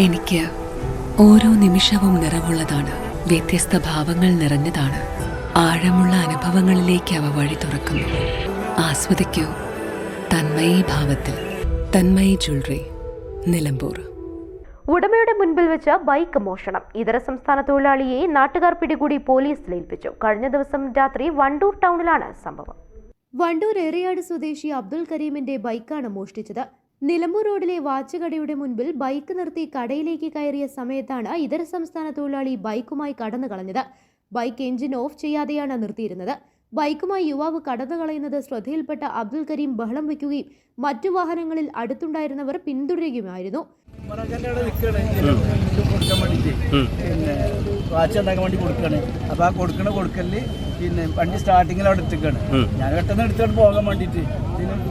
എനിക്ക് ഓരോ നിമിഷവും നിറവുള്ളതാണ്. വ്യത്യസ്ത ഭാവങ്ങൾ നിറഞ്ഞതാണ്. ആഴമുള്ള അനുഭവങ്ങളിലേക്ക് അവ വഴി തുറക്കുന്നു. ആസ്വദിക്കൂ തന്മയി ഭാവത്തിൽ. തന്മയി ജ്വല്ലറി, നിലമ്പൂർ. ഉടമയുടെ മുൻപിൽ വെച്ച് ബൈക്ക് മോഷണം. ഇതര സംസ്ഥാന തൊഴിലാളിയെ നാട്ടുകാർ പിടികൂടി പോലീസിൽ ഏൽപ്പിച്ചു. കഴിഞ്ഞ ദിവസം രാത്രി വണ്ടൂർ ടൗണിലാണ് സംഭവം. വണ്ടൂർ ഏറിയാട് സ്വദേശി അബ്ദുൽ കരീമിന്റെ ബൈക്കാണ് മോഷ്ടിച്ചത്. നിലമ്പൂർ റോഡിലെ വാച്ച് കടയുടെ മുൻപിൽ ബൈക്ക് നിർത്തി കടയിലേക്ക് കയറിയ സമയത്താണ് ഇതര സംസ്ഥാന തൊഴിലാളി ബൈക്കുമായി കടന്നു കളഞ്ഞത്. ബൈക്ക് എഞ്ചിൻ ഓഫ് ചെയ്യാതെയാണ് നിർത്തിയിരുന്നത്. ബൈക്കുമായി യുവാവ് കടന്നു കളയുന്നത് ശ്രദ്ധയിൽപ്പെട്ട അബ്ദുൽ കരീം ബഹളം വയ്ക്കുകയും മറ്റു വാഹനങ്ങളിൽ അടുത്തുണ്ടായിരുന്നവർ പിന്തുടരുകയുമായിരുന്നു. വാച്ച് ഉണ്ടാക്കാൻ വേണ്ടി കൊടുക്കുകയാണ്. അപ്പോൾ ആ കൊടുക്കലിൽ പിന്നെ വണ്ടി സ്റ്റാർട്ടിങ്ങിൽ അവിടെ എത്തിക്കുകയാണ്. ഞാൻ പെട്ടെന്ന് എടുത്തോണ്ട് പോകാൻ വേണ്ടിയിട്ട്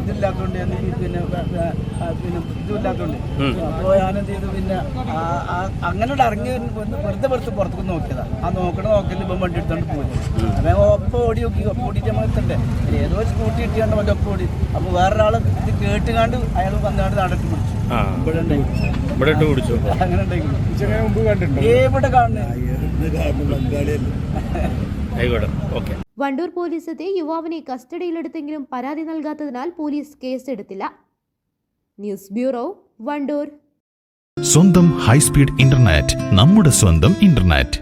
ഇതില്ലാത്തതുകൊണ്ട് പിന്നെ ഇതുമില്ലാത്തതുകൊണ്ട് അപ്പോൾ ഞാനെന്ത് ചെയ്തു, പിന്നെ അങ്ങനെ ഇറങ്ങി വെറുതെ പുറത്തേക്ക് നോക്കിയതാണ്. ആ നോക്കലിൽ ഇപ്പം വണ്ടി എടുത്തോണ്ട് പോയി. അപ്പം ഒപ്പം ഓടി നോക്കി. ഒപ്പം ഓടിയിട്ട് നമ്മൾ എത്തണ്ടേ, ഏതോ സ്കൂട്ടി ഇട്ടിയാണ്ട് മറ്റേ ഒപ്പം ഓടി. അപ്പോൾ വേറൊരാൾ ഇത് കേട്ടുകാണ്ട് അയാൾ വന്നാണ്ട് നടത്തി പിടിച്ചു. അങ്ങനെ ഇവിടെ വണ്ടൂർ പോലീസ് എത്തി യുവാവിനെ കസ്റ്റഡിയിലെടുത്തെങ്കിലും പരാതി നൽകാത്തതിനാൽ പോലീസ് കേസെടുത്തില്ല. News bureau, Wandoor. സ്വന്തം ഹൈസ്പീഡ് ഇന്റർനെറ്റ്, നമ്മുടെ സ്വന്തം ഇന്റർനെറ്റ്.